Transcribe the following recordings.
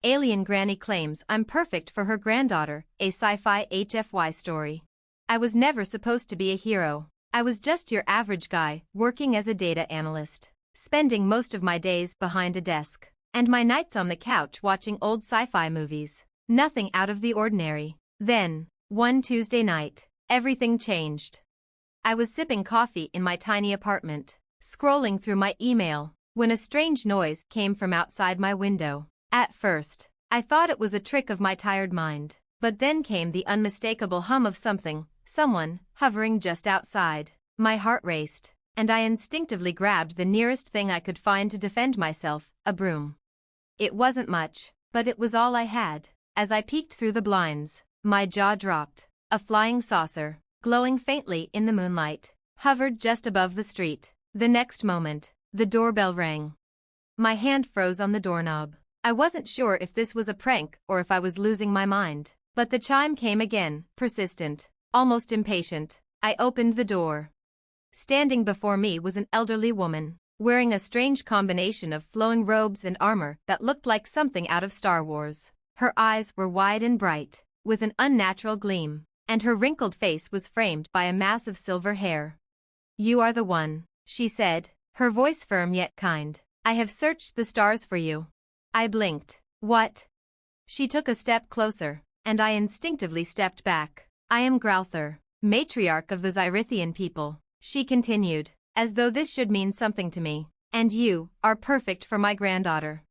Alien Granny claims I'm perfect for her granddaughter, a sci-fi HFY story. I was never supposed to be a hero. I was just your average guy, working as a data analyst, spending most of my days behind a desk, and my nights on the couch watching old sci-fi movies. Nothing out of the ordinary. Then, one Tuesday night, everything changed. I was sipping coffee in my tiny apartment, scrolling through my email, when a strange noise came from outside my window. At first, I thought it was a trick of my tired mind, but then came the unmistakable hum of someone, hovering just outside. My heart raced, and I instinctively grabbed the nearest thing I could find to defend myself, a broom. It wasn't much, but it was all I had. As I peeked through the blinds, my jaw dropped. A flying saucer, glowing faintly in the moonlight, hovered just above the street. The next moment, the doorbell rang. My hand froze on the doorknob. I wasn't sure if this was a prank or if I was losing my mind, but the chime came again, persistent, almost impatient. I opened the door. Standing before me was an elderly woman, wearing a strange combination of flowing robes and armor that looked like something out of Star Wars. Her eyes were wide and bright, with an unnatural gleam, and her wrinkled face was framed by a mass of silver hair. "You are the one," she said, her voice firm yet kind. "I have searched the stars for you." I blinked. "What?" She took a step closer, and I instinctively stepped back. "I am Granddaughter, matriarch of the Zyrithian people," she continued, as though this should mean something to me. "And you are perfect for my granddaughter."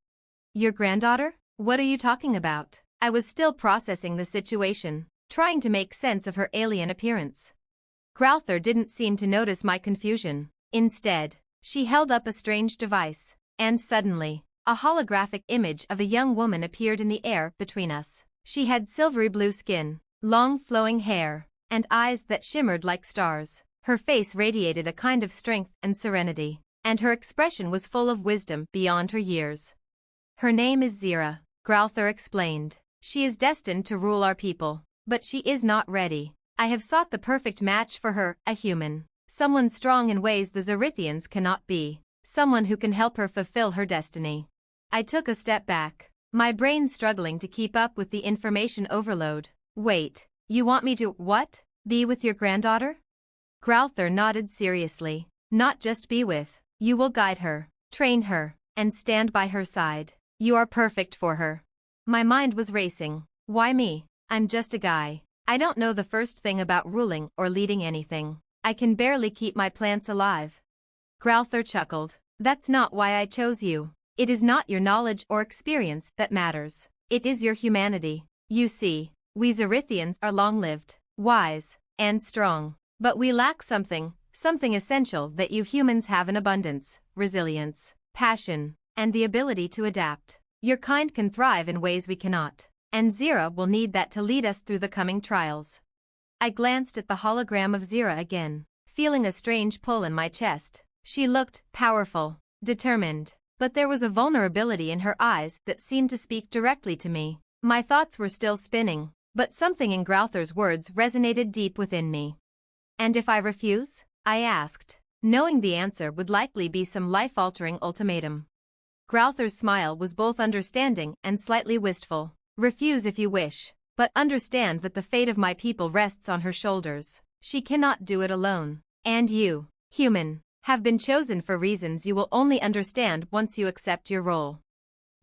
"Your granddaughter? What are you talking about?" I was still processing the situation, trying to make sense of her alien appearance. Granddaughter didn't seem to notice my confusion. Instead, she held up a strange device, and suddenly, a holographic image of a young woman appeared in the air between us. She had silvery blue skin, long flowing hair, and eyes that shimmered like stars. Her face radiated a kind of strength and serenity, and her expression was full of wisdom beyond her years. "Her name is Zira," Granddaughter explained. "She is destined to rule our people, but she is not ready. I have sought the perfect match for her, a human, someone strong in ways the Zyrithians cannot be, someone who can help her fulfill her destiny." I took a step back, my brain struggling to keep up with the information overload. "Wait, you want me to, what? Be with your granddaughter?" Granddaughter nodded seriously. "Not just be with, you will guide her, train her, and stand by her side. You are perfect for her." My mind was racing. Why me? I'm just a guy. I don't know the first thing about ruling or leading anything. I can barely keep my plants alive. Granddaughter chuckled. "That's not why I chose you. It is not your knowledge or experience that matters. It is your humanity. You see, we Zyrithians are long-lived, wise, and strong. But we lack something essential that you humans have in abundance: resilience, passion, and the ability to adapt. Your kind can thrive in ways we cannot, and Zira will need that to lead us through the coming trials." I glanced at the hologram of Zira again, feeling a strange pull in my chest. She looked powerful, determined, but there was a vulnerability in her eyes that seemed to speak directly to me. My thoughts were still spinning, but something in Granddaughter's words resonated deep within me. "And if I refuse?" I asked, knowing the answer would likely be some life-altering ultimatum. Granddaughter's smile was both understanding and slightly wistful. "Refuse if you wish, but understand that the fate of my people rests on her shoulders. She cannot do it alone. And you, human, have been chosen for reasons you will only understand once you accept your role."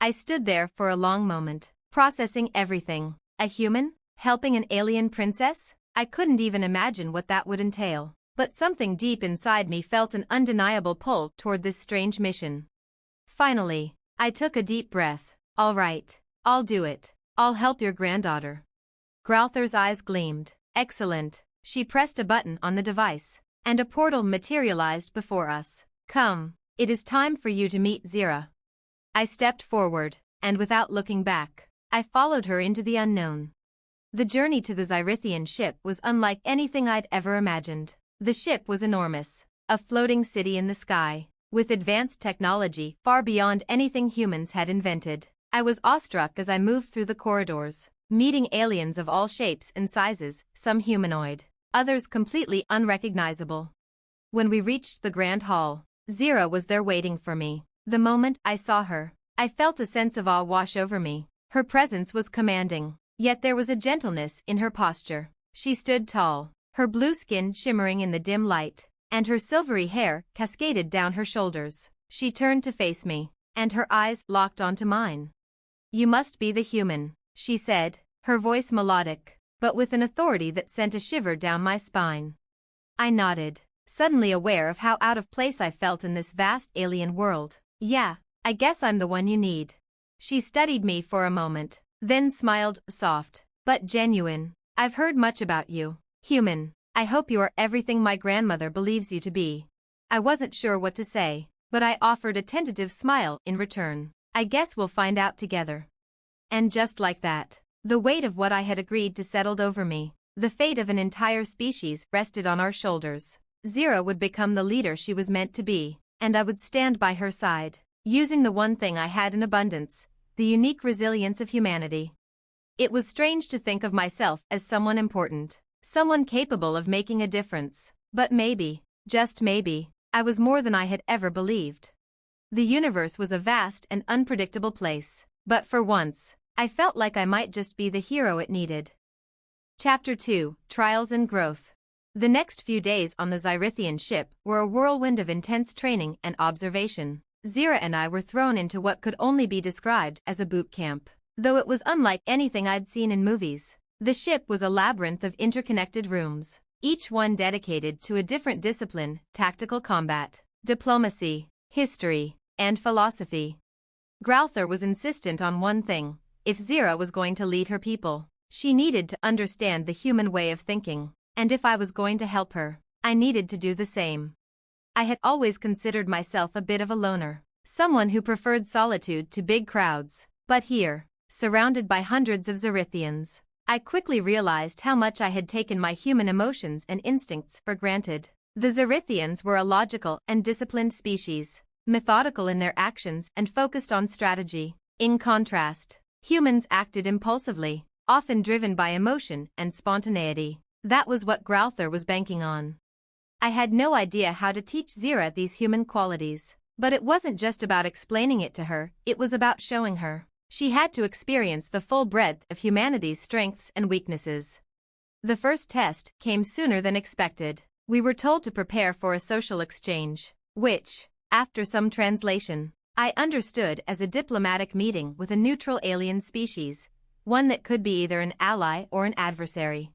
I stood there for a long moment, processing everything. A human, helping an alien princess? I couldn't even imagine what that would entail, but something deep inside me felt an undeniable pull toward this strange mission. Finally, I took a deep breath. "All right, I'll do it. I'll help your granddaughter." Granddaughter's eyes gleamed. "Excellent." She pressed a button on the device, and a portal materialized before us. "Come, it is time for you to meet Zira." I stepped forward, and without looking back, I followed her into the unknown. The journey to the Zyrithian ship was unlike anything I'd ever imagined. The ship was enormous, a floating city in the sky, with advanced technology far beyond anything humans had invented. I was awestruck as I moved through the corridors, meeting aliens of all shapes and sizes, some humanoid, others completely unrecognizable. When we reached the grand hall, Zira was there waiting for me. The moment I saw her, I felt a sense of awe wash over me. Her presence was commanding, yet there was a gentleness in her posture. She stood tall, her blue skin shimmering in the dim light, and her silvery hair cascaded down her shoulders. She turned to face me, and her eyes locked onto mine. "You must be the human," she said, her voice melodic, but with an authority that sent a shiver down my spine. I nodded, suddenly aware of how out of place I felt in this vast alien world. "Yeah, I guess I'm the one you need." She studied me for a moment, then smiled, soft, but genuine. "I've heard much about you, human. I hope you are everything my grandmother believes you to be." I wasn't sure what to say, but I offered a tentative smile in return. "I guess we'll find out together." And just like that, the weight of what I had agreed to settled over me. The fate of an entire species rested on our shoulders. Zira would become the leader she was meant to be, and I would stand by her side, using the one thing I had in abundance, the unique resilience of humanity. It was strange to think of myself as someone important, someone capable of making a difference, but maybe, just maybe, I was more than I had ever believed. The universe was a vast and unpredictable place, but for once, I felt like I might just be the hero it needed. Chapter 2, Trials and Growth. The next few days on the Zyrithian ship were a whirlwind of intense training and observation. Zira and I were thrown into what could only be described as a boot camp, though it was unlike anything I'd seen in movies. The ship was a labyrinth of interconnected rooms, each one dedicated to a different discipline: tactical combat, diplomacy, history, and philosophy. Granddaughter was insistent on one thing: if Zira was going to lead her people, she needed to understand the human way of thinking, and if I was going to help her, I needed to do the same. I had always considered myself a bit of a loner, someone who preferred solitude to big crowds, but here, surrounded by hundreds of Zyrithians, I quickly realized how much I had taken my human emotions and instincts for granted. The Zyrithians were a logical and disciplined species, methodical in their actions and focused on strategy. In contrast, humans acted impulsively, often driven by emotion and spontaneity. That was what Granddaughter was banking on. I had no idea how to teach Zira these human qualities, but it wasn't just about explaining it to her, it was about showing her. She had to experience the full breadth of humanity's strengths and weaknesses. The first test came sooner than expected. We were told to prepare for a social exchange, which, after some translation, I understood as a diplomatic meeting with a neutral alien species, one that could be either an ally or an adversary.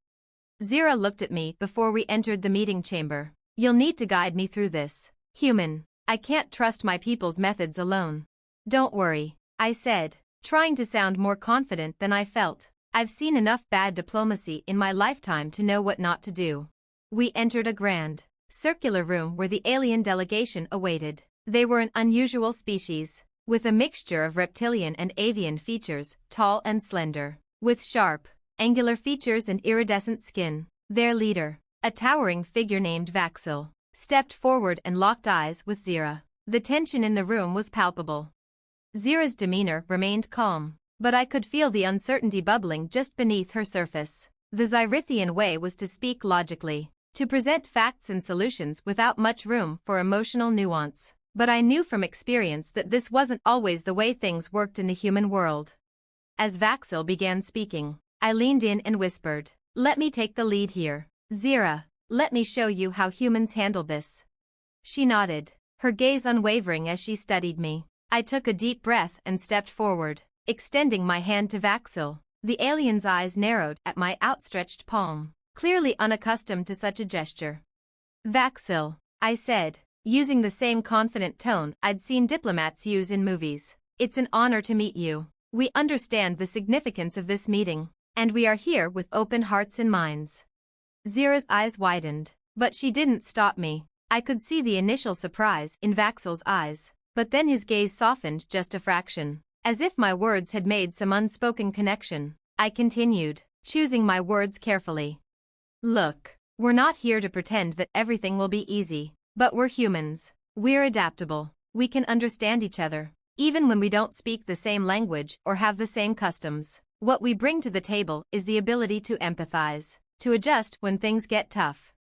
Zira looked at me before we entered the meeting chamber. "You'll need to guide me through this, human. I can't trust my people's methods alone." "Don't worry," I said, trying to sound more confident than I felt. "I've seen enough bad diplomacy in my lifetime to know what not to do." We entered a grand, circular room where the alien delegation awaited. They were an unusual species, with a mixture of reptilian and avian features, tall and slender, with sharp, angular features and iridescent skin. Their leader, a towering figure named Vaxil, stepped forward and locked eyes with Zira. The tension in the room was palpable. Zira's demeanor remained calm, but I could feel the uncertainty bubbling just beneath her surface. The Zyrithian way was to speak logically, to present facts and solutions without much room for emotional nuance. But I knew from experience that this wasn't always the way things worked in the human world. As Vaxil began speaking, I leaned in and whispered, "Let me take the lead here. Zira, let me show you how humans handle this." She nodded, her gaze unwavering as she studied me. I took a deep breath and stepped forward, extending my hand to Vaxil. The alien's eyes narrowed at my outstretched palm, clearly unaccustomed to such a gesture. "Vaxil," I said, using the same confident tone I'd seen diplomats use in movies, "it's an honor to meet you. We understand the significance of this meeting, and we are here with open hearts and minds." Zira's eyes widened, but she didn't stop me. I could see the initial surprise in Vaxil's eyes, but then his gaze softened just a fraction, as if my words had made some unspoken connection. I continued, choosing my words carefully. "Look, we're not here to pretend that everything will be easy. But we're humans. We're adaptable. We can understand each other, even when we don't speak the same language or have the same customs. What we bring to the table is the ability to empathize, to adjust when things get tough."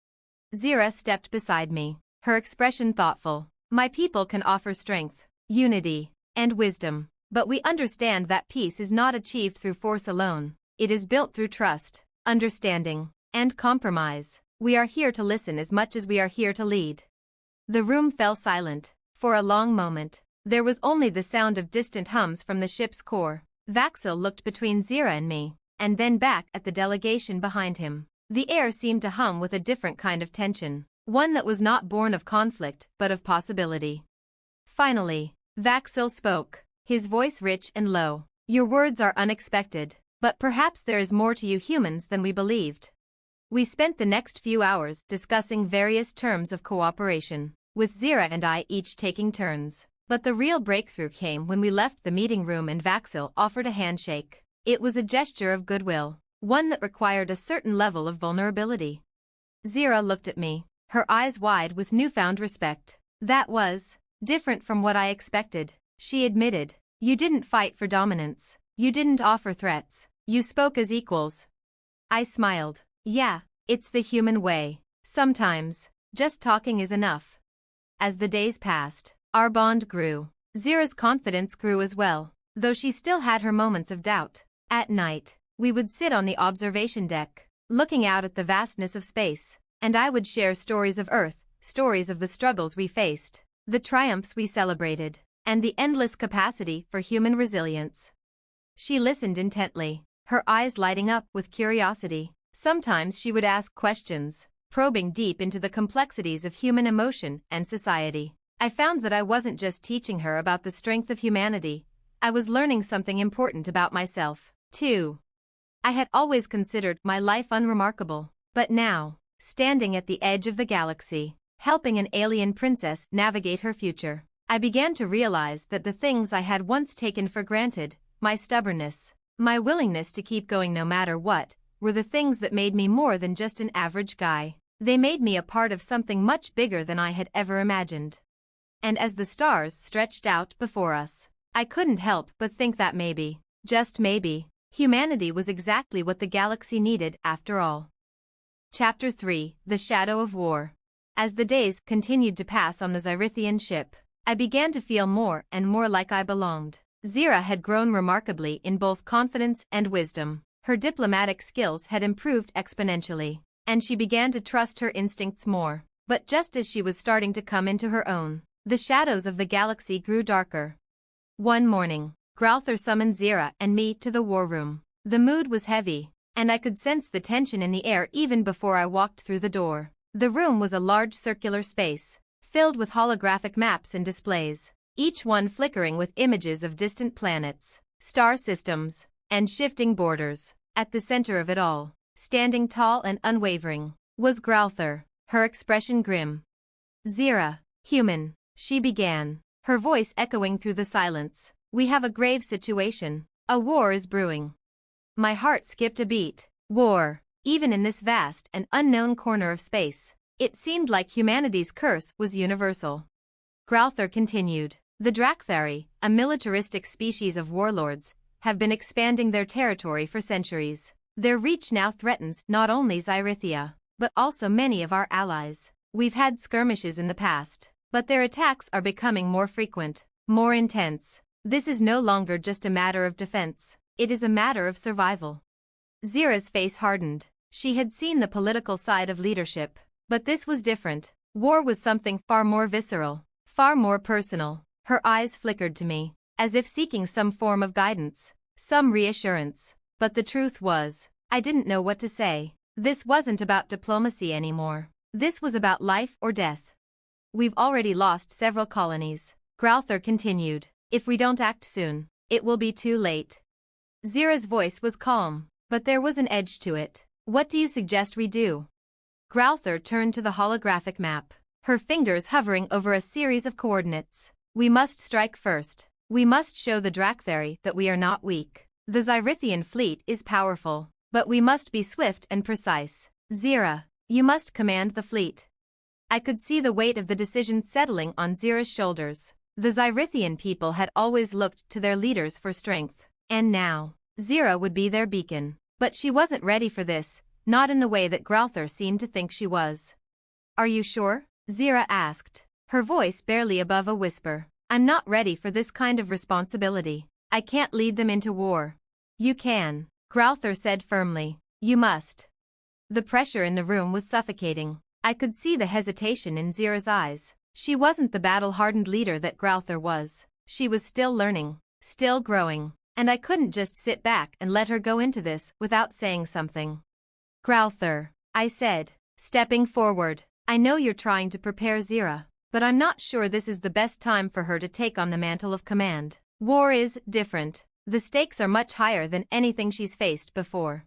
Zira stepped beside me, her expression thoughtful. "My people can offer strength, unity, and wisdom, But we understand that peace is not achieved through force alone. It is built through trust, understanding, and compromise. We are here to listen as much as we are here to lead." The room fell silent. For a long moment, there was only the sound of distant hums from the ship's core. Vaxil looked between Zira and me, and then back at the delegation behind him. The air seemed to hum with a different kind of tension, one that was not born of conflict but of possibility. Finally, Vaxil spoke, his voice rich and low. "Your words are unexpected, but perhaps there is more to you humans than we believed." We spent the next few hours discussing various terms of cooperation, with Zira and I each taking turns. But the real breakthrough came when we left the meeting room and Vaxil offered a handshake. It was a gesture of goodwill, one that required a certain level of vulnerability. Zira looked at me, her eyes wide with newfound respect. "That was different from what I expected," she admitted. "You didn't fight for dominance. You didn't offer threats. You spoke as equals." I smiled. "Yeah, it's the human way. Sometimes, just talking is enough." As the days passed, our bond grew. Zira's confidence grew as well, though she still had her moments of doubt. At night, we would sit on the observation deck, looking out at the vastness of space, and I would share stories of Earth, stories of the struggles we faced, the triumphs we celebrated, and the endless capacity for human resilience. She listened intently, her eyes lighting up with curiosity. Sometimes she would ask questions, probing deep into the complexities of human emotion and society. I found that I wasn't just teaching her about the strength of humanity, I was learning something important about myself, too. I had always considered my life unremarkable, but now, standing at the edge of the galaxy, helping an alien princess navigate her future, I began to realize that the things I had once taken for granted, my stubbornness, my willingness to keep going no matter what, were the things that made me more than just an average guy. They made me a part of something much bigger than I had ever imagined. And as the stars stretched out before us, I couldn't help but think that maybe, just maybe, humanity was exactly what the galaxy needed after all. Chapter 3: The Shadow of War. As the days continued to pass on the Zyrithian ship, I began to feel more and more like I belonged. Zira had grown remarkably in both confidence and wisdom. Her diplomatic skills had improved exponentially, and she began to trust her instincts more. But just as she was starting to come into her own, the shadows of the galaxy grew darker. One morning, Granddaughter summoned Zira and me to the war room. The mood was heavy, and I could sense the tension in the air even before I walked through the door. The room was a large circular space, filled with holographic maps and displays, each one flickering with images of distant planets, star systems, and shifting borders. At the center of it all, standing tall and unwavering, was Granddaughter, her expression grim. "Zira, human," she began, her voice echoing through the silence. "We have a grave situation. A war is brewing." My heart skipped a beat. War, even in this vast and unknown corner of space. It seemed like humanity's curse was universal. Granddaughter continued. "The Drakthari, a militaristic species of warlords, have been expanding their territory for centuries. Their reach now threatens not only Zyrithia, but also many of our allies. We've had skirmishes in the past, but their attacks are becoming more frequent, more intense. This is no longer just a matter of defense, it is a matter of survival." Zira's face hardened. She had seen the political side of leadership, but this was different. War was something far more visceral, far more personal. Her eyes flickered to me, as if seeking some form of guidance, some reassurance. But the truth was, I didn't know what to say. This wasn't about diplomacy anymore. This was about life or death. "We've already lost several colonies," Granddaughter continued. "If we don't act soon, it will be too late." Zira's voice was calm, but there was an edge to it. "What do you suggest we do?" Granddaughter turned to the holographic map, her fingers hovering over a series of coordinates. "We must strike first. We must show the Drakthari that we are not weak. The Zyrithian fleet is powerful, but we must be swift and precise. Zira, you must command the fleet." I could see the weight of the decision settling on Zira's shoulders. The Zyrithian people had always looked to their leaders for strength, and now, Zira would be their beacon. But she wasn't ready for this, not in the way that Granddaughter seemed to think she was. "Are you sure?" Zira asked, her voice barely above a whisper. "I'm not ready for this kind of responsibility." I can't lead them into war. You can, Granddaughter said firmly. You must. The pressure in the room was suffocating. I could see the hesitation in Zira's eyes. She wasn't the battle-hardened leader that Granddaughter was. She was still learning, still growing, and I couldn't just sit back and let her go into this without saying something. Granddaughter, I said, stepping forward, I know you're trying to prepare Zira, but I'm not sure this is the best time for her to take on the mantle of command. War is different. The stakes are much higher than anything she's faced before.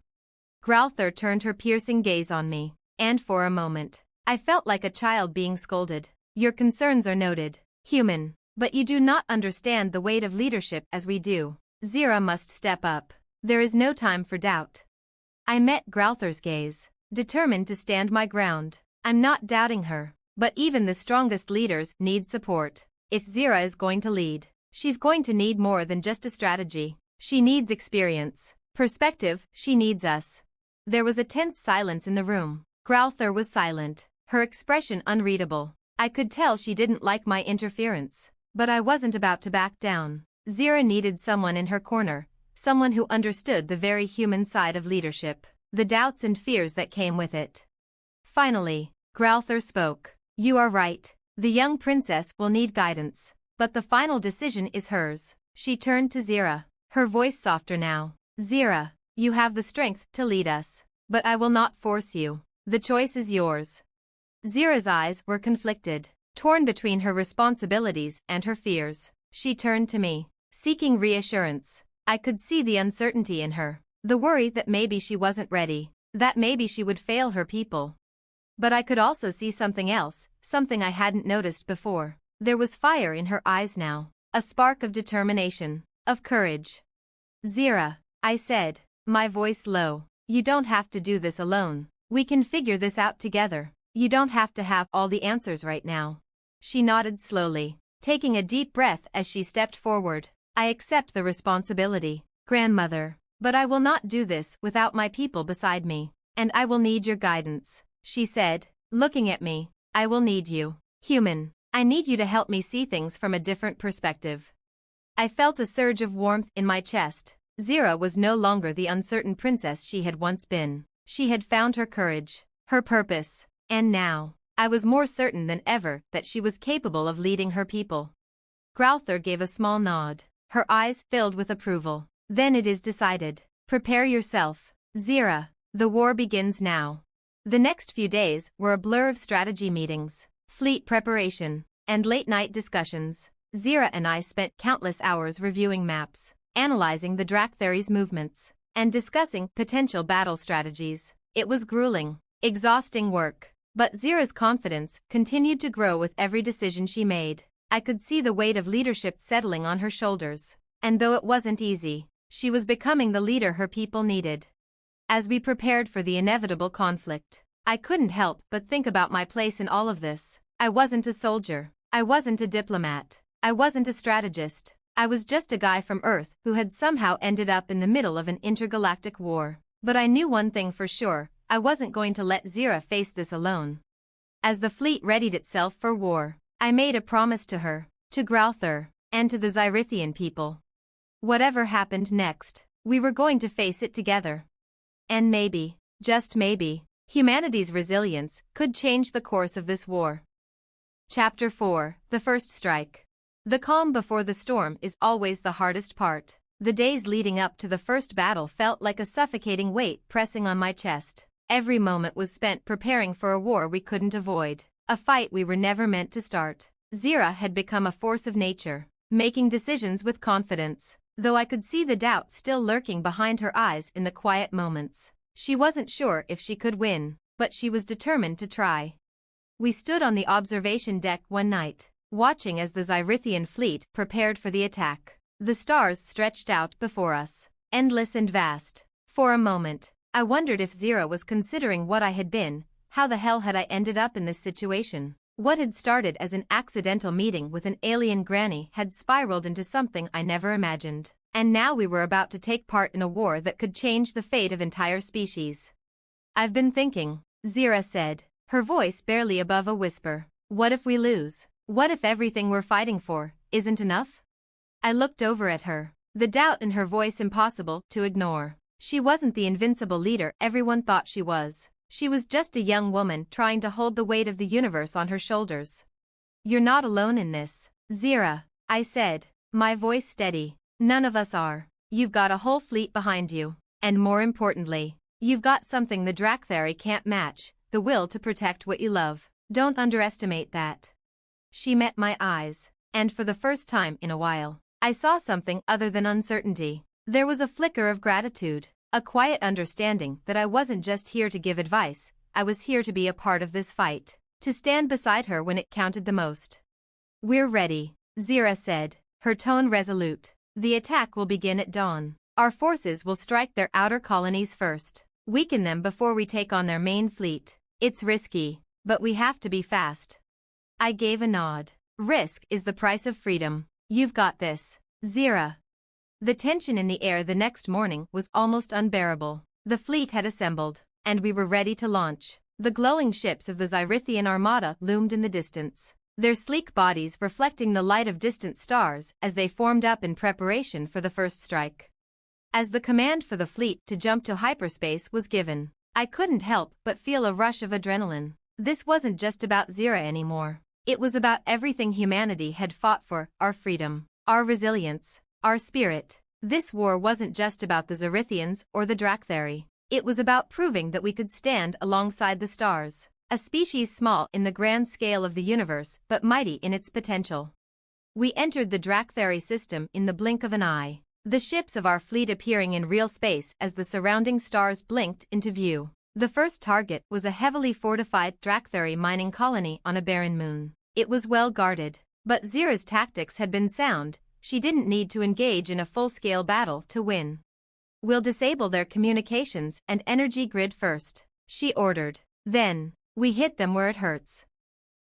Granddaughter turned her piercing gaze on me, and for a moment, I felt like a child being scolded. Your concerns are noted, human, but you do not understand the weight of leadership as we do. Zira must step up. There is no time for doubt. I met Granddaughter's gaze, determined to stand my ground. I'm not doubting her, but even the strongest leaders need support. If Zira is going to lead, she's going to need more than just a strategy. She needs experience, perspective, she needs us. There was a tense silence in the room. Granddaughter was silent, her expression unreadable. I could tell she didn't like my interference, but I wasn't about to back down. Zira needed someone in her corner, someone who understood the very human side of leadership, the doubts and fears that came with it. Finally, Granddaughter spoke. You are right. The young princess will need guidance, but the final decision is hers. She turned to Zira, her voice softer now. Zira, you have the strength to lead us, but I will not force you. The choice is yours. Zira's eyes were conflicted, torn between her responsibilities and her fears. She turned to me, seeking reassurance. I could see the uncertainty in her, the worry that maybe she wasn't ready, that maybe she would fail her people. But I could also see something else, something I hadn't noticed before. There was fire in her eyes now, a spark of determination, of courage. Zira, I said, my voice low, you don't have to do this alone. We can figure this out together. You don't have to have all the answers right now. She nodded slowly, taking a deep breath as she stepped forward. I accept the responsibility, grandmother, but I will not do this without my people beside me, and I will need your guidance, she said, looking at me. I will need you, human. I need you to help me see things from a different perspective. I felt a surge of warmth in my chest. Zira was no longer the uncertain princess she had once been. She had found her courage, her purpose, and now, I was more certain than ever that she was capable of leading her people. Granddaughter gave a small nod, her eyes filled with approval. Then it is decided. Prepare yourself, Zira. The war begins now. The next few days were a blur of strategy meetings, fleet preparation, and late-night discussions. Zira and I spent countless hours reviewing maps, analyzing the Drakthari's movements, and discussing potential battle strategies. It was grueling, exhausting work, but Zira's confidence continued to grow with every decision she made. I could see the weight of leadership settling on her shoulders, and though it wasn't easy, she was becoming the leader her people needed. As we prepared for the inevitable conflict, I couldn't help but think about my place in all of this. I wasn't a soldier, I wasn't a diplomat, I wasn't a strategist. I was just a guy from Earth who had somehow ended up in the middle of an intergalactic war. But I knew one thing for sure, I wasn't going to let Zira face this alone. As the fleet readied itself for war, I made a promise to her, to Granddaughter, and to the Zyrithian people. Whatever happened next, we were going to face it together. And maybe, just maybe, humanity's resilience could change the course of this war. Chapter 4, The First Strike. The calm before the storm is always the hardest part. The days leading up to the first battle felt like a suffocating weight pressing on my chest. Every moment was spent preparing for a war we couldn't avoid, a fight we were never meant to start. Zira had become a force of nature, making decisions with confidence, though I could see the doubt still lurking behind her eyes in the quiet moments. She wasn't sure if she could win, but she was determined to try. We stood on the observation deck one night, watching as the Zyrithian fleet prepared for the attack. The stars stretched out before us, endless and vast. For a moment, I wondered if Zira was considering what I had been. How the hell had I ended up in this situation? What had started as an accidental meeting with an alien granny had spiraled into something I never imagined. And now we were about to take part in a war that could change the fate of entire species. I've been thinking, Zira said, her voice barely above a whisper. What if we lose? What if everything we're fighting for isn't enough? I looked over at her, the doubt in her voice impossible to ignore. She wasn't the invincible leader everyone thought she was. She was just a young woman trying to hold the weight of the universe on her shoulders. "You're not alone in this, Zira," I said, my voice steady. "None of us are. You've got a whole fleet behind you. And more importantly, you've got something the Drakthari can't match, the will to protect what you love. Don't underestimate that." She met my eyes, and for the first time in a while, I saw something other than uncertainty. There was a flicker of gratitude, a quiet understanding that I wasn't just here to give advice, I was here to be a part of this fight, to stand beside her when it counted the most. "We're ready," Zira said, her tone resolute. "The attack will begin at dawn. Our forces will strike their outer colonies first, weaken them before we take on their main fleet. It's risky, but we have to be fast." I gave a nod. "Risk is the price of freedom. You've got this, Zira." The tension in the air the next morning was almost unbearable. The fleet had assembled, and we were ready to launch. The glowing ships of the Zyrithian armada loomed in the distance, their sleek bodies reflecting the light of distant stars as they formed up in preparation for the first strike. As the command for the fleet to jump to hyperspace was given, I couldn't help but feel a rush of adrenaline. This wasn't just about Zira anymore. It was about everything humanity had fought for: our freedom, our resilience, our spirit. This war wasn't just about the Zyrithians or the Drakthari. It was about proving that we could stand alongside the stars, a species small in the grand scale of the universe but mighty in its potential. We entered the Drakthari system in the blink of an eye, the ships of our fleet appearing in real space as the surrounding stars blinked into view. The first target was a heavily fortified Drakthari mining colony on a barren moon. It was well guarded, but Zira's tactics had been sound. She didn't need to engage in a full-scale battle to win. "We'll disable their communications and energy grid first," she ordered. "Then, we hit them where it hurts."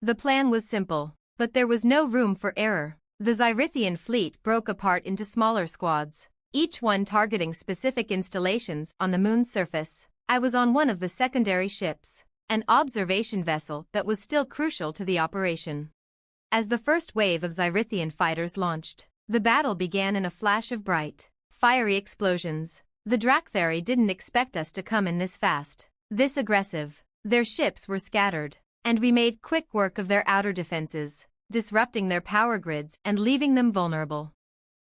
The plan was simple, but there was no room for error. The Zyrithian fleet broke apart into smaller squads, each one targeting specific installations on the moon's surface. I was on one of the secondary ships, an observation vessel that was still crucial to the operation. As the first wave of Zyrithian fighters launched, the battle began in a flash of bright, fiery explosions. The Drakthari didn't expect us to come in this fast, this aggressive. Their ships were scattered, and we made quick work of their outer defenses, disrupting their power grids and leaving them vulnerable.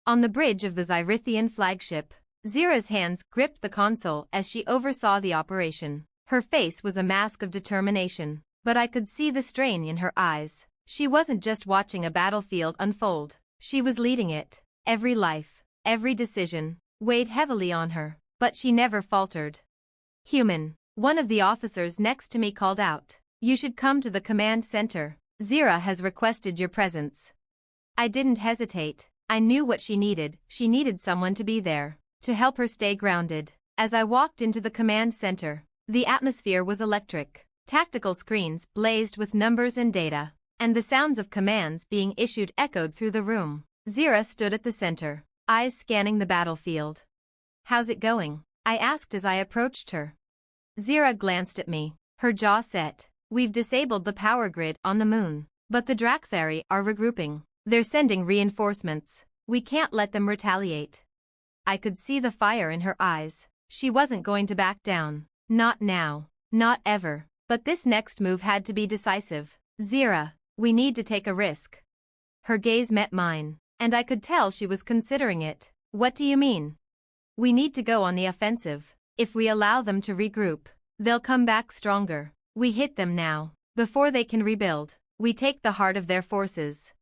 On the bridge of the Zyrithian flagship, Zira's hands gripped the console as she oversaw the operation. Her face was a mask of determination, but I could see the strain in her eyes. She wasn't just watching a battlefield unfold, she was leading it. Every life, every decision, weighed heavily on her, but she never faltered. "Human," one of the officers next to me called out, "you should come to the command center. Zira has requested your presence." I didn't hesitate. I knew what she needed someone to be there, to help her stay grounded. As I walked into the command center, the atmosphere was electric. Tactical screens blazed with numbers and data, and the sounds of commands being issued echoed through the room. Zira stood at the center, eyes scanning the battlefield. "How's it going?" I asked as I approached her. Zira glanced at me, her jaw set. "We've disabled the power grid on the moon, but the Drakthari are regrouping. They're sending reinforcements. We can't let them retaliate." I could see the fire in her eyes. She wasn't going to back down. Not now. Not ever. But this next move had to be decisive. "Zira, we need to take a risk." Her gaze met mine, and I could tell she was considering it. "What do you mean?" "We need to go on the offensive. If we allow them to regroup, they'll come back stronger. We hit them now, before they can rebuild. We take the heart of their forces."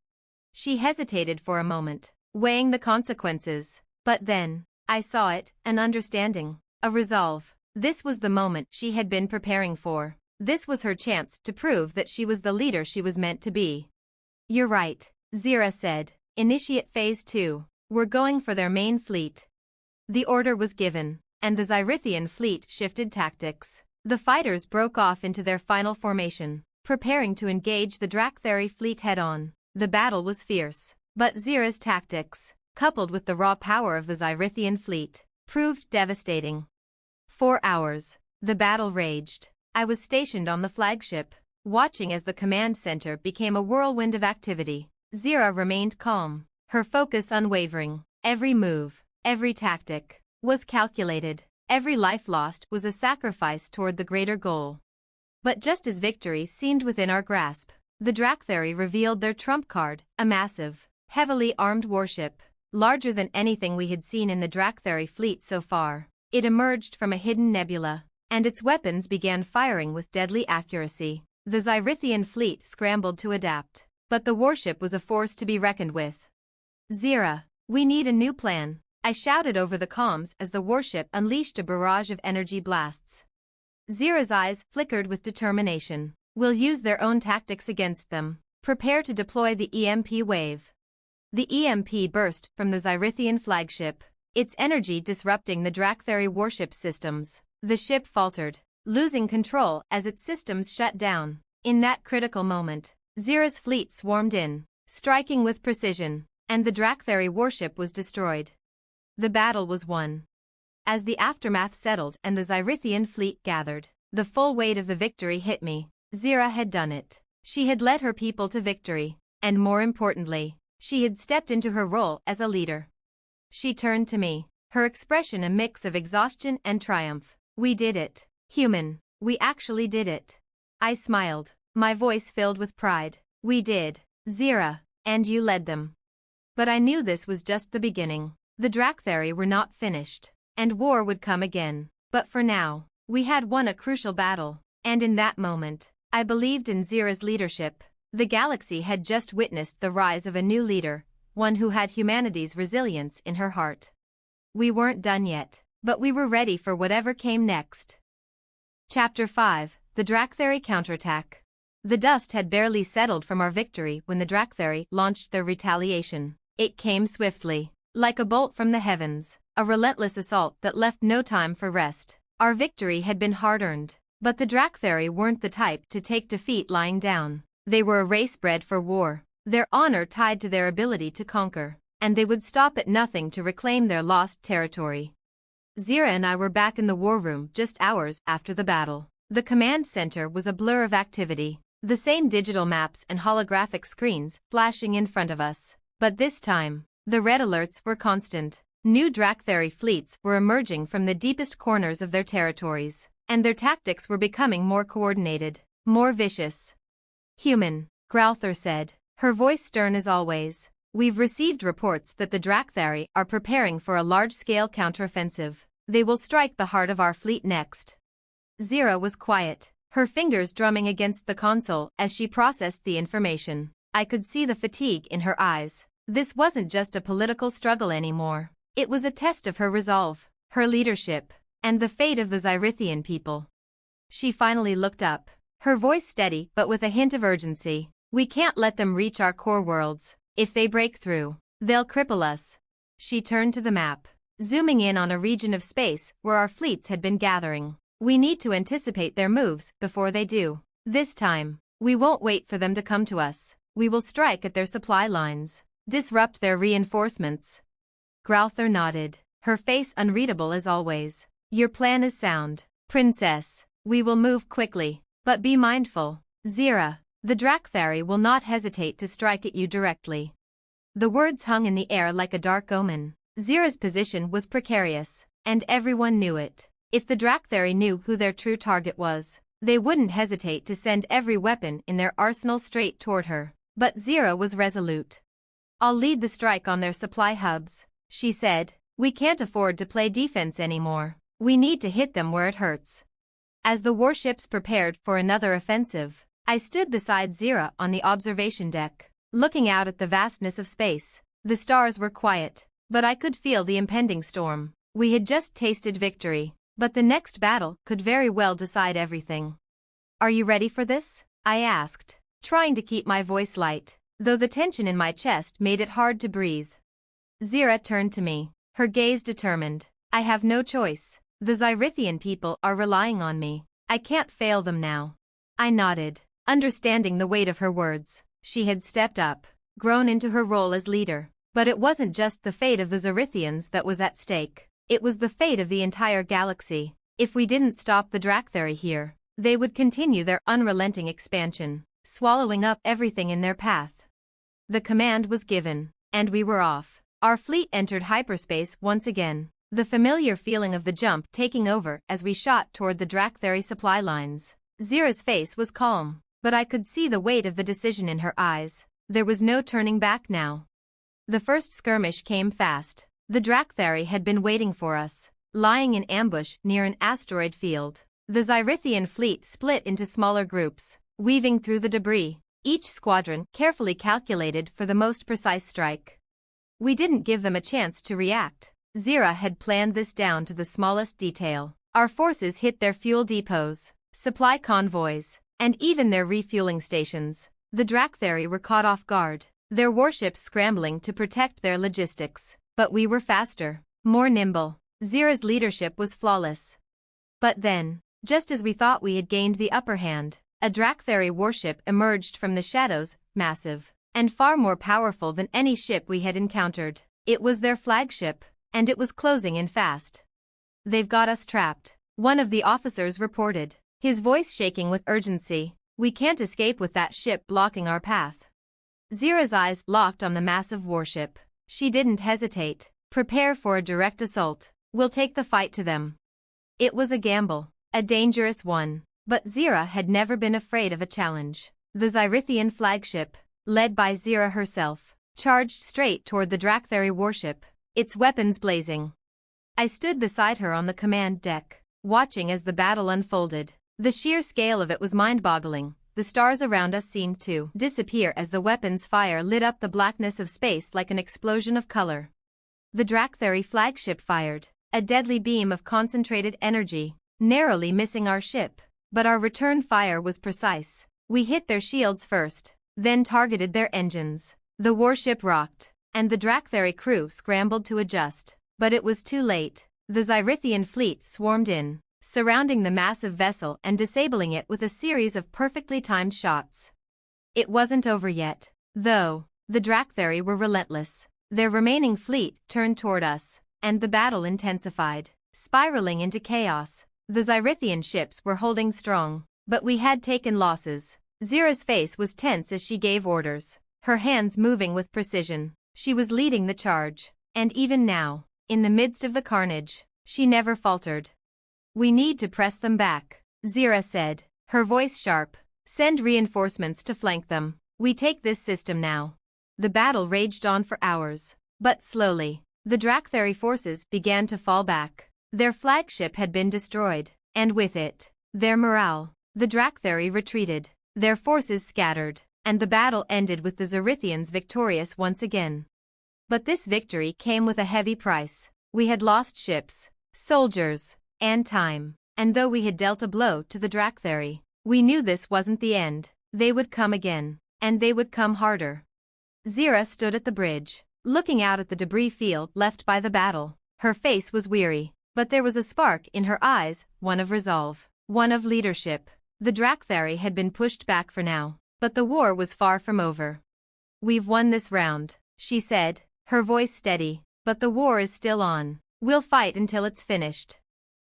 She hesitated for a moment, weighing the consequences. But then, I saw it, an understanding, a resolve. This was the moment she had been preparing for. This was her chance to prove that she was the leader she was meant to be. "You're right," Zira said. "Initiate Phase 2. We're going for their main fleet." The order was given, and the Zyrithian fleet shifted tactics. The fighters broke off into their final formation, preparing to engage the Drakthari fleet head-on. The battle was fierce, but Zira's tactics, coupled with the raw power of the Zyrithian fleet, proved devastating. 4 hours. The battle raged. I was stationed on the flagship, watching as the command center became a whirlwind of activity. Zira remained calm, her focus unwavering. Every move, Every tactic was calculated. Every life lost was a sacrifice toward the greater goal. But just as victory seemed within our grasp, the Drakthari revealed their trump card, a massive, heavily armed warship, larger than anything we had seen in the Drakthari fleet so far. It emerged from a hidden nebula, and its weapons began firing with deadly accuracy. The Xyrithian fleet scrambled to adapt, but the warship was a force to be reckoned with. "Zira, we need a new plan," I shouted over the comms as the warship unleashed a barrage of energy blasts. Zira's eyes flickered with determination. "We'll use their own tactics against them. Prepare to deploy the EMP wave." The EMP burst from the Xyrithian flagship, its energy disrupting the Drakthari warship systems. The ship faltered, losing control as its systems shut down. In that critical moment, Zira's fleet swarmed in, striking with precision, and the Drakthari warship was destroyed. The battle was won. As the aftermath settled and the Xyrithian fleet gathered, the full weight of the victory hit me. Zira had done it. She had led her people to victory, and more importantly, she had stepped into her role as a leader. She turned to me, her expression a mix of exhaustion and triumph. "We did it, human. We actually did it." I smiled, my voice filled with pride. "We did, Zira, and you led them." But I knew this was just the beginning. The Drakthari were not finished, and war would come again. But for now, we had won a crucial battle, and in that moment, I believed in Zira's leadership. The galaxy had just witnessed the rise of a new leader, one who had humanity's resilience in her heart. We weren't done yet, but we were ready for whatever came next. Chapter 5: The Drakthari Counterattack. The dust had barely settled from our victory when the Drakthari launched their retaliation. It came swiftly, like a bolt from the heavens, a relentless assault that left no time for rest. Our victory had been hard-earned, but the Drakthari weren't the type to take defeat lying down. They were a race bred for war, their honor tied to their ability to conquer, and they would stop at nothing to reclaim their lost territory. Zira and I were back in the war room just hours after the battle. The command center was a blur of activity, the same digital maps and holographic screens flashing in front of us. But this time, the red alerts were constant. New Drakthari fleets were emerging from the deepest corners of their territories, and their tactics were becoming more coordinated, more vicious. "Human," Granddaughter said, her voice stern as always. "We've received reports that the Drakthari are preparing for a large-scale counteroffensive. They will strike the heart of our fleet next." Zira was quiet, her fingers drumming against the console as she processed the information. I could see the fatigue in her eyes. This wasn't just a political struggle anymore. It was a test of her resolve, her leadership, and the fate of the Xyrithian people. She finally looked up, her voice steady but with a hint of urgency. "We can't let them reach our core worlds. If they break through, they'll cripple us." She turned to the map, zooming in on a region of space where our fleets had been gathering. "We need to anticipate their moves before they do. This time, we won't wait for them to come to us. We will strike at their supply lines, disrupt their reinforcements." Granddaughter nodded, her face unreadable as always. "Your plan is sound, Princess. We will move quickly, but be mindful, Zira. The Drakthari will not hesitate to strike at you directly." The words hung in the air like a dark omen. Zira's position was precarious, and everyone knew it. If the Drakthari knew who their true target was, they wouldn't hesitate to send every weapon in their arsenal straight toward her. But Zira was resolute. "I'll lead the strike on their supply hubs," she said. "We can't afford to play defense anymore. We need to hit them where it hurts." As the warships prepared for another offensive, I stood beside Zira on the observation deck, looking out at the vastness of space. The stars were quiet, but I could feel the impending storm. We had just tasted victory, but the next battle could very well decide everything. "Are you ready for this?" I asked, trying to keep my voice light, though the tension in my chest made it hard to breathe. Zira turned to me, her gaze determined. "I have no choice. The Xyrithian people are relying on me. I can't fail them now." I nodded, understanding the weight of her words. She had stepped up, grown into her role as leader. But it wasn't just the fate of the Xyrithians that was at stake. It was the fate of the entire galaxy. If we didn't stop the Drakthari here, they would continue their unrelenting expansion, swallowing up everything in their path. The command was given, and we were off. Our fleet entered hyperspace once again, the familiar feeling of the jump taking over as we shot toward the Drakthari supply lines. Zira's face was calm, but I could see the weight of the decision in her eyes. There was no turning back now. The first skirmish came fast. The Drakthari had been waiting for us, lying in ambush near an asteroid field. The Zyrithian fleet split into smaller groups, weaving through the debris, each squadron carefully calculated for the most precise strike. We didn't give them a chance to react. Zira had planned this down to the smallest detail. Our forces hit their fuel depots, supply convoys, and even their refueling stations. The Drakthari were caught off guard, their warships scrambling to protect their logistics. But we were faster, more nimble. Zira's leadership was flawless. But then, just as we thought we had gained the upper hand, a Drakthari warship emerged from the shadows, massive, and far more powerful than any ship we had encountered. It was their flagship, and it was closing in fast. "They've got us trapped," one of the officers reported, his voice shaking with urgency. "We can't escape with that ship blocking our path." Zira's eyes locked on the massive warship. She didn't hesitate. "Prepare for a direct assault. We'll take the fight to them." It was a gamble, a dangerous one, but Zira had never been afraid of a challenge. The Zyrithian flagship, led by Zira herself, charged straight toward the Drakthari warship, its weapons blazing. I stood beside her on the command deck, watching as the battle unfolded. The sheer scale of it was mind-boggling. The stars around us seemed to disappear as the weapon's fire lit up the blackness of space like an explosion of color. The Drakthari flagship fired, a deadly beam of concentrated energy, narrowly missing our ship. But our return fire was precise. We hit their shields first, then targeted their engines. The warship rocked, and the Drakthari crew scrambled to adjust. But it was too late. The Zyrithian fleet swarmed in, surrounding the massive vessel and disabling it with a series of perfectly timed shots. It wasn't over yet, though. The Drakthari were relentless. Their remaining fleet turned toward us, and the battle intensified, spiraling into chaos. The Zyrithian ships were holding strong, but we had taken losses. Zira's face was tense as she gave orders, her hands moving with precision. She was leading the charge, and even now, in the midst of the carnage, she never faltered. "We need to press them back," Zira said, her voice sharp. "Send reinforcements to flank them. We take this system now." The battle raged on for hours, but slowly, the Drakthari forces began to fall back. Their flagship had been destroyed, and with it, their morale. The Drakthari retreated, their forces scattered, and the battle ended with the Zyrithians victorious once again. But this victory came with a heavy price. We had lost ships, soldiers, and time, and though we had dealt a blow to the Drakthari, we knew this wasn't the end. They would come again, and they would come harder. Zira stood at the bridge, looking out at the debris field left by the battle. Her face was weary, but there was a spark in her eyes, one of resolve, one of leadership. The Drakthari had been pushed back for now, but the war was far from over. "We've won this round," she said, her voice steady, "but the war is still on. We'll fight until it's finished."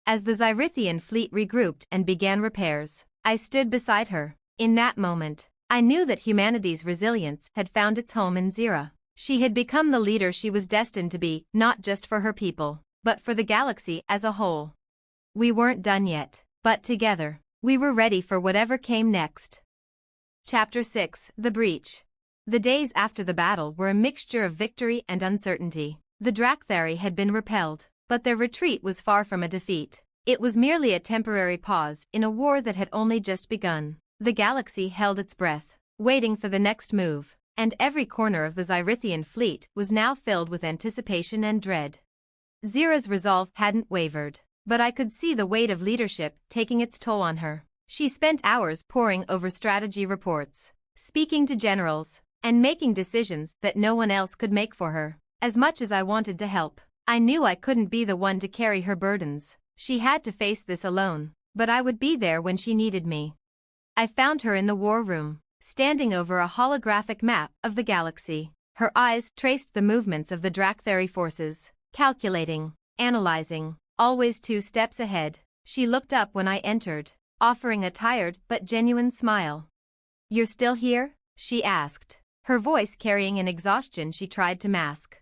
As the Zyrithian fleet regrouped and began repairs, I stood beside her. In that moment, I knew that humanity's resilience had found its home in Zira. She had become the leader she was destined to be, not just for her people, but for the galaxy as a whole. We weren't done yet, but together, we were ready for whatever came next. Chapter 6: The Breach. The days after the battle were a mixture of victory and uncertainty. The Drakthari had been repelled, but their retreat was far from a defeat. It was merely a temporary pause in a war that had only just begun. The galaxy held its breath, waiting for the next move, and every corner of the Zyrithian fleet was now filled with anticipation and dread. Zira's resolve hadn't wavered, but I could see the weight of leadership taking its toll on her. She spent hours poring over strategy reports, speaking to generals, and making decisions that no one else could make for her. As much as I wanted to help, I knew I couldn't be the one to carry her burdens. She had to face this alone, but I would be there when she needed me. I found her in the war room, standing over a holographic map of the galaxy. Her eyes traced the movements of the Drakthari forces, calculating, analyzing, always 2 steps ahead. She looked up when I entered, offering a tired but genuine smile. "You're still here?" she asked, her voice carrying an exhaustion she tried to mask.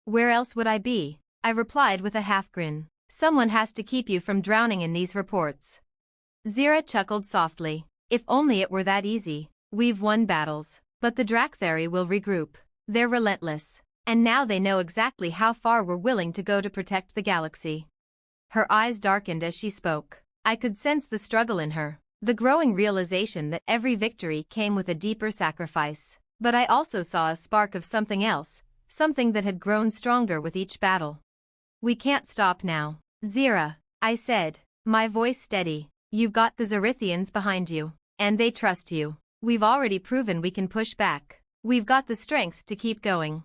Where else would I be? I replied with a half-grin. Someone has to keep you from drowning in these reports. Zira chuckled softly. If only it were that easy. We've won battles, but the Drakthari will regroup. They're relentless. And now they know exactly how far we're willing to go to protect the galaxy. Her eyes darkened as she spoke. I could sense the struggle in her, the growing realization that every victory came with a deeper sacrifice. But I also saw a spark of something else, something that had grown stronger with each battle. We can't stop now. Zira, I said, my voice steady. You've got the Zarithians behind you, and they trust you. We've already proven we can push back. We've got the strength to keep going.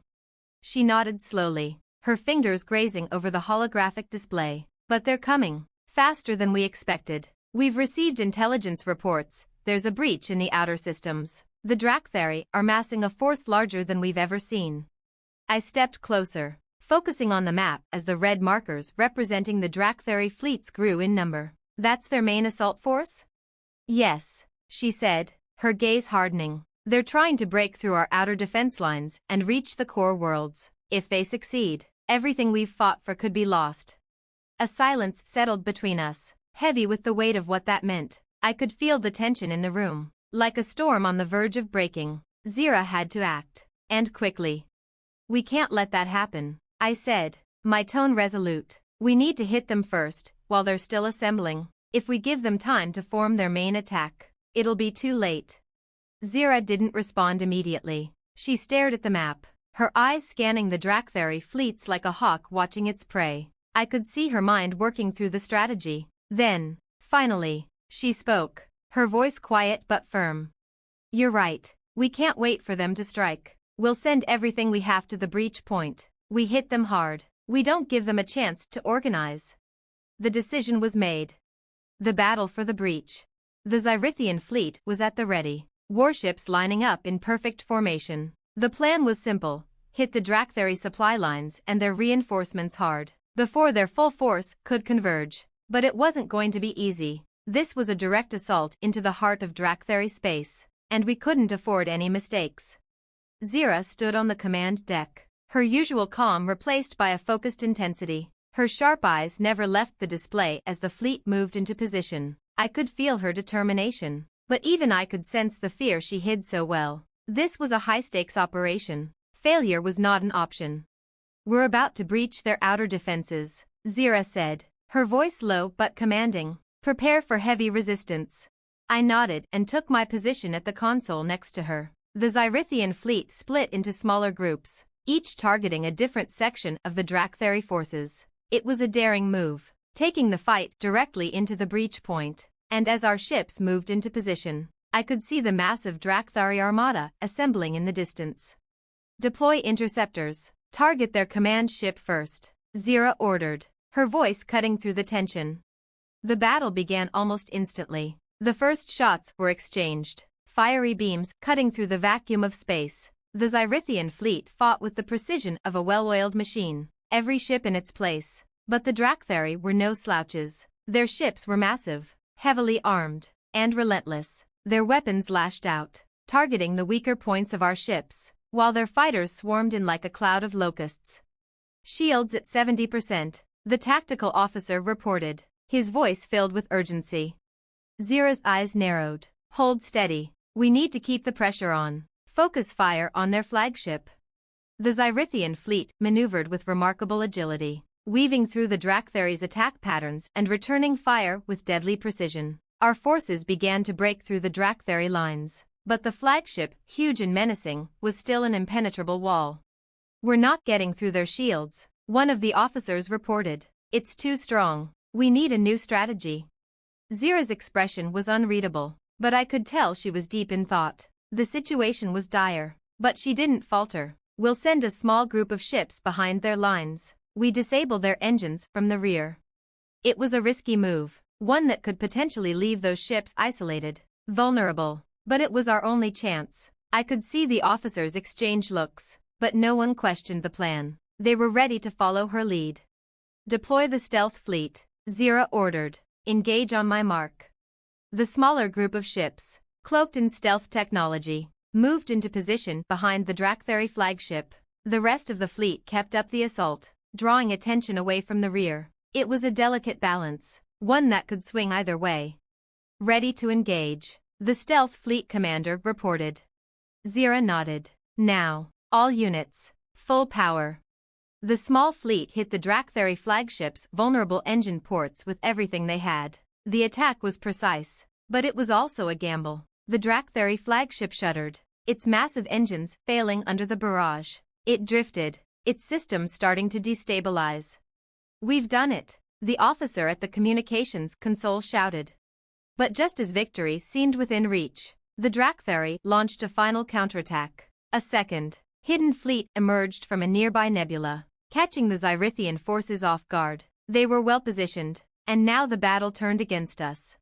She nodded slowly, her fingers grazing over the holographic display. But they're coming, faster than we expected. We've received intelligence reports. There's a breach in the outer systems. The Drakthari are massing a force larger than we've ever seen. I stepped closer, focusing on the map as the red markers representing the Drakthari fleets grew in number. That's their main assault force? Yes, she said, her gaze hardening. They're trying to break through our outer defense lines and reach the core worlds. If they succeed, everything we've fought for could be lost. A silence settled between us, heavy with the weight of what that meant. I could feel the tension in the room, like a storm on the verge of breaking. Zira had to act, and quickly. We can't let that happen, I said, my tone resolute. We need to hit them first, while they're still assembling. If we give them time to form their main attack, it'll be too late. Zira didn't respond immediately. She stared at the map, her eyes scanning the Drakthari fleets like a hawk watching its prey. I could see her mind working through the strategy. Then, finally, she spoke, her voice quiet but firm. You're right. We can't wait for them to strike. We'll send everything we have to the breach point. We hit them hard. We don't give them a chance to organize. The decision was made. The battle for the breach. The Zyrithian fleet was at the ready, warships lining up in perfect formation. The plan was simple: hit the Drakthari supply lines and their reinforcements hard, before their full force could converge. But it wasn't going to be easy. This was a direct assault into the heart of Drakthari space, and we couldn't afford any mistakes. Zira stood on the command deck, her usual calm replaced by a focused intensity. Her sharp eyes never left the display as the fleet moved into position. I could feel her determination, but even I could sense the fear she hid so well. This was a high-stakes operation. Failure was not an option. We're about to breach their outer defenses, Zira said, her voice low but commanding. Prepare for heavy resistance. I nodded and took my position at the console next to her. The Zyrithian fleet split into smaller groups, each targeting a different section of the Drakthari forces. It was a daring move, taking the fight directly into the breach point, and as our ships moved into position, I could see the massive Drakthari armada assembling in the distance. Deploy interceptors. Target their command ship first, Zira ordered, her voice cutting through the tension. The battle began almost instantly. The first shots were exchanged, fiery beams cutting through the vacuum of space. The Zyrithian fleet fought with the precision of a well-oiled machine, every ship in its place. But the Drakthari were no slouches. Their ships were massive, heavily armed, and relentless. Their weapons lashed out, targeting the weaker points of our ships, while their fighters swarmed in like a cloud of locusts. Shields at 70%, the tactical officer reported, his voice filled with urgency. Zira's eyes narrowed. Hold steady. We need to keep the pressure on. Focus fire on their flagship. The Zyrithian fleet maneuvered with remarkable agility, weaving through the Drakthari's attack patterns and returning fire with deadly precision. Our forces began to break through the Drakthari lines, but the flagship, huge and menacing, was still an impenetrable wall. We're not getting through their shields, one of the officers reported. It's too strong. We need a new strategy. Zira's expression was unreadable, but I could tell she was deep in thought. The situation was dire, but she didn't falter. We'll send a small group of ships behind their lines. We disable their engines from the rear. It was a risky move, one that could potentially leave those ships isolated, vulnerable, but it was our only chance. I could see the officers exchange looks, but no one questioned the plan. They were ready to follow her lead. Deploy the stealth fleet, Zira ordered. Engage on my mark. The smaller group of ships, cloaked in stealth technology, moved into position behind the Drakthari flagship. The rest of the fleet kept up the assault, drawing attention away from the rear. It was a delicate balance, one that could swing either way. Ready to engage, the stealth fleet commander reported. Zira nodded. Now, all units, full power. The small fleet hit the Drakthari flagship's vulnerable engine ports with everything they had. The attack was precise, but it was also a gamble. The Drakthari flagship shuddered, its massive engines failing under the barrage. It drifted, its systems starting to destabilize. "We've done it," the officer at the communications console shouted. But just as victory seemed within reach, the Drakthari launched a final counterattack. A second, hidden fleet emerged from a nearby nebula, catching the Zyrithian forces off guard. They were well positioned, and now the battle turned against us.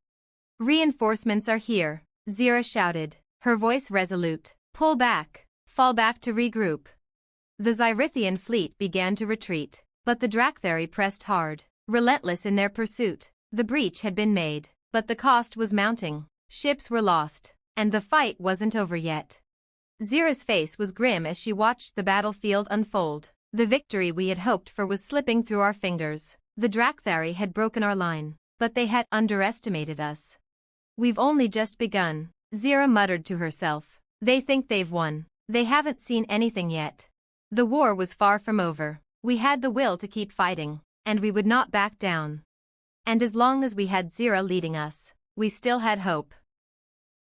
"Reinforcements are here," Zira shouted, her voice resolute. "Pull back, fall back to regroup." The Zyrithian fleet began to retreat, but the Drakthari pressed hard, relentless in their pursuit. The breach had been made, but the cost was mounting. Ships were lost, and the fight wasn't over yet. Zira's face was grim as she watched the battlefield unfold. The victory we had hoped for was slipping through our fingers. The Drakthari had broken our line, but they had underestimated us. "We've only just begun," Zira muttered to herself. "They think they've won. They haven't seen anything yet." The war was far from over. We had the will to keep fighting, and we would not back down. And as long as we had Zira leading us, we still had hope.